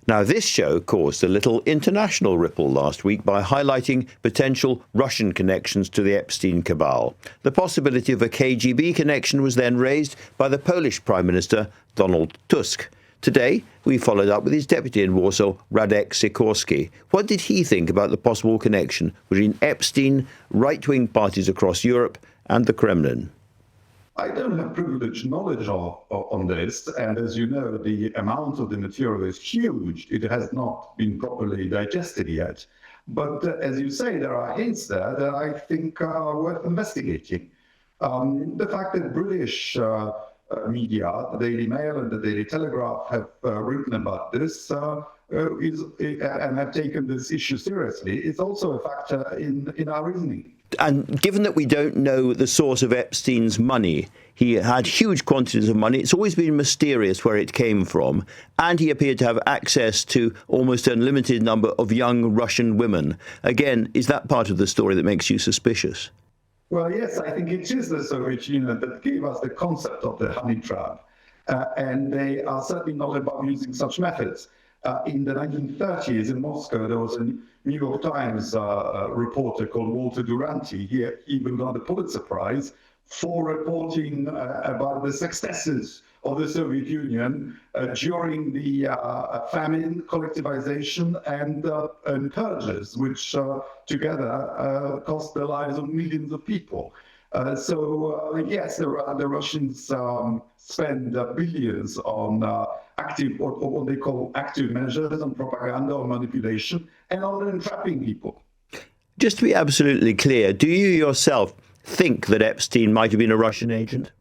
Now, this show caused a little international ripple last week by highlighting potential Russian connections to the Epstein cabal. The possibility of a KGB connection was then raised by the Polish Prime Minister, Donald Tusk. Today, we followed up with his deputy in Warsaw, Radek Sikorski. What did he think about the possible connection between Epstein, right-wing parties across Europe, and the Kremlin? I don't have privileged knowledge on this, and as you know, the amount of the material is huge. It has not been properly digested yet. But as you say, there are hints there that I think are worth investigating. The fact that British media, the Daily Mail and the Daily Telegraph, have written about this and have taken this issue seriously is also a factor in our reasoning. And given that we don't know the source of Epstein's money, he had huge quantities of money. It's always been mysterious where it came from. And he appeared to have access to almost an unlimited number of young Russian women. Again, is that part of the story that makes you suspicious? Well, yes, I think it is the Soviet Union that gave us the concept of the honey trap. And they are certainly not about using such methods. In the 1930s in Moscow, there was a New York Times reporter called Walter Duranty. He even got the Pulitzer Prize for reporting about the successes of the Soviet Union during the famine, collectivization, and purges, which together cost the lives of millions of people. Yes, the Russians spend billions on active, or what they call active measures, on propaganda or manipulation, and on entrapping people. Just to be absolutely clear, do you yourself think that Epstein might have been a Russian agent?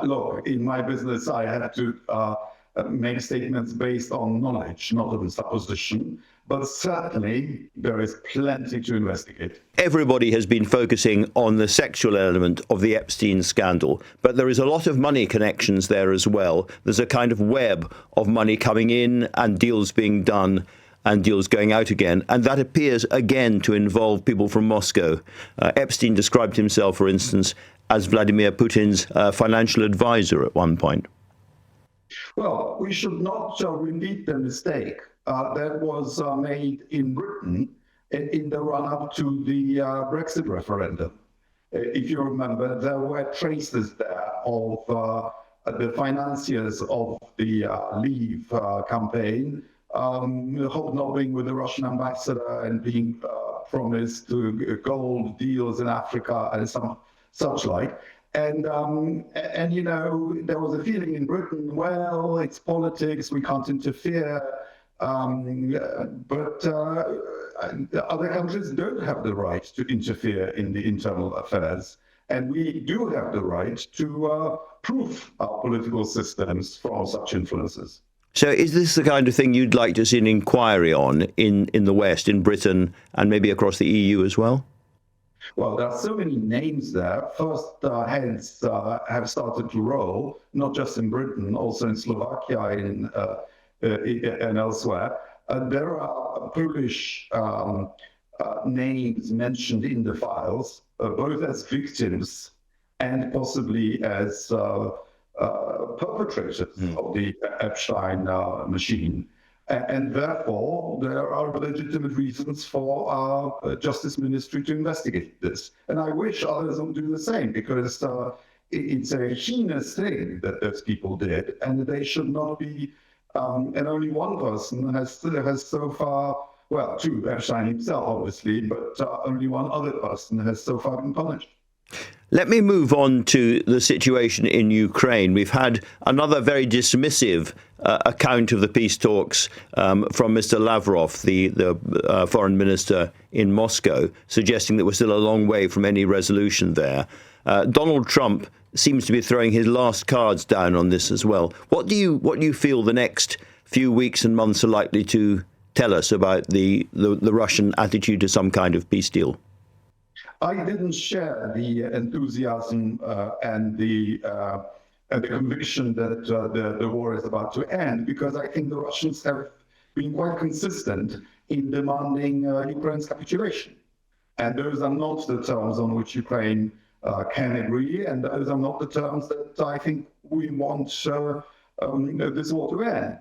Look, in my business, I have to make statements based on knowledge, not on supposition. But certainly, there is plenty to investigate. Everybody has been focusing on the sexual element of the Epstein scandal, but there is a lot of money connections there as well. There's a kind of web of money coming in and deals being done and deals going out again. And that appears again to involve people from Moscow. Epstein described himself, for instance, as Vladimir Putin's financial advisor at one point. Well, we should not repeat the mistake that was made in Britain in the run-up to the Brexit referendum. If you remember, there were traces there of the financiers of the Leave campaign hobnobbing with the Russian ambassador and being promised gold deals in Africa and some such like. And you know, there was a feeling in Britain, well, it's politics, we can't interfere. But other countries don't have the right to interfere in the internal affairs. And we do have the right to proof our political systems from such influences. So is this the kind of thing you'd like to see an inquiry on in the West, in Britain, and maybe across the EU as well? Well, there are so many names there. First heads have started to roll, not just in Britain, also in Slovakia and elsewhere. There are Polish names mentioned in the files, both as victims and possibly as perpetrators of the Epstein machine. And therefore, there are legitimate reasons for our Justice Ministry to investigate this. And I wish others would do the same, because it's a heinous thing that those people did, and they should not be. And only one person has so far, well, two, Epstein himself, obviously, but only one other person has so far been punished. Let me move on to the situation in Ukraine. We've had another very dismissive account of the peace talks from Mr. Lavrov, the foreign minister in Moscow, suggesting that we're still a long way from any resolution there. Donald Trump seems to be throwing his last cards down on this as well. What do you feel the next few weeks and months are likely to tell us about the Russian attitude to some kind of peace deal? I didn't share the enthusiasm and the conviction that the war is about to end, because I think the Russians have been quite consistent in demanding Ukraine's capitulation. And those are not the terms on which Ukraine can agree, and those are not the terms that I think we want this war to end.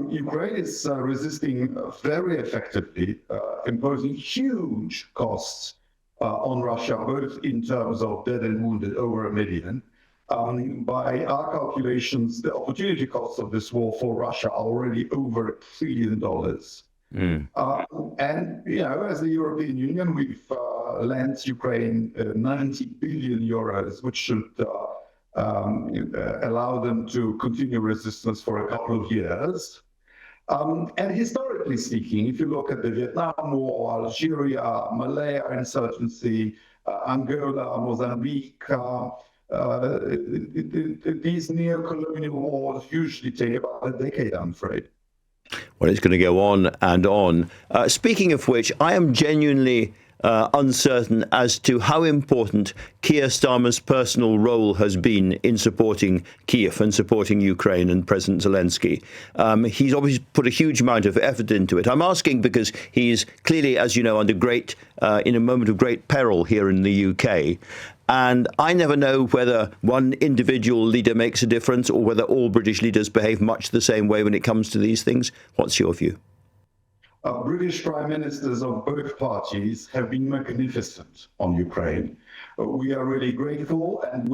Ukraine is resisting very effectively, imposing huge costs on Russia, both in terms of dead and wounded, over 1 million. By our calculations, the opportunity costs of this war for Russia are already over $1 trillion. And, as the European Union, we've lent Ukraine 90 billion euros, which should allow them to continue resistance for a couple of years. And historically speaking, if you look at the Vietnam War, Algeria, Malaya insurgency, Angola, Mozambique, these neo-colonial wars usually take about a decade, I'm afraid. Well, it's going to go on and on. Speaking of which, I am genuinely uncertain as to how important Keir Starmer's personal role has been in supporting Kiev and supporting Ukraine and President Zelensky. He's obviously put a huge amount of effort into it. I'm asking because he's clearly, as you know, in a moment of great peril here in the UK. And I never know whether one individual leader makes a difference or whether all British leaders behave much the same way when it comes to these things. What's your view? British prime ministers of both parties have been magnificent on Ukraine. We are really grateful, and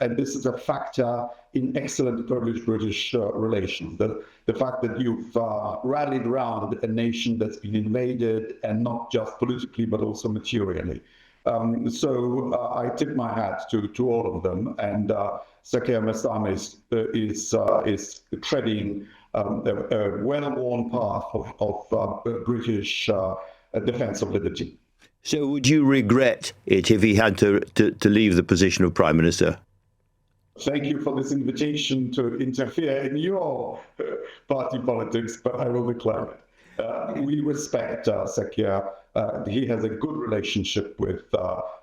and this is a factor in excellent British relations. The fact that you've rallied around a nation that's been invaded, and not just politically, but also materially. So I tip my hat to all of them, and Sir Keir Starmer is treading a well-worn path of British defence of liberty. So would you regret it if he had to leave the position of Prime Minister? Thank you for this invitation to interfere in your party politics, but I will declare it. We respect Sir Keir. He has a good relationship with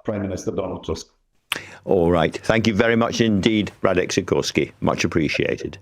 Prime Minister Donald Tusk. All right. Thank you very much indeed, Radek Sikorski. Much appreciated.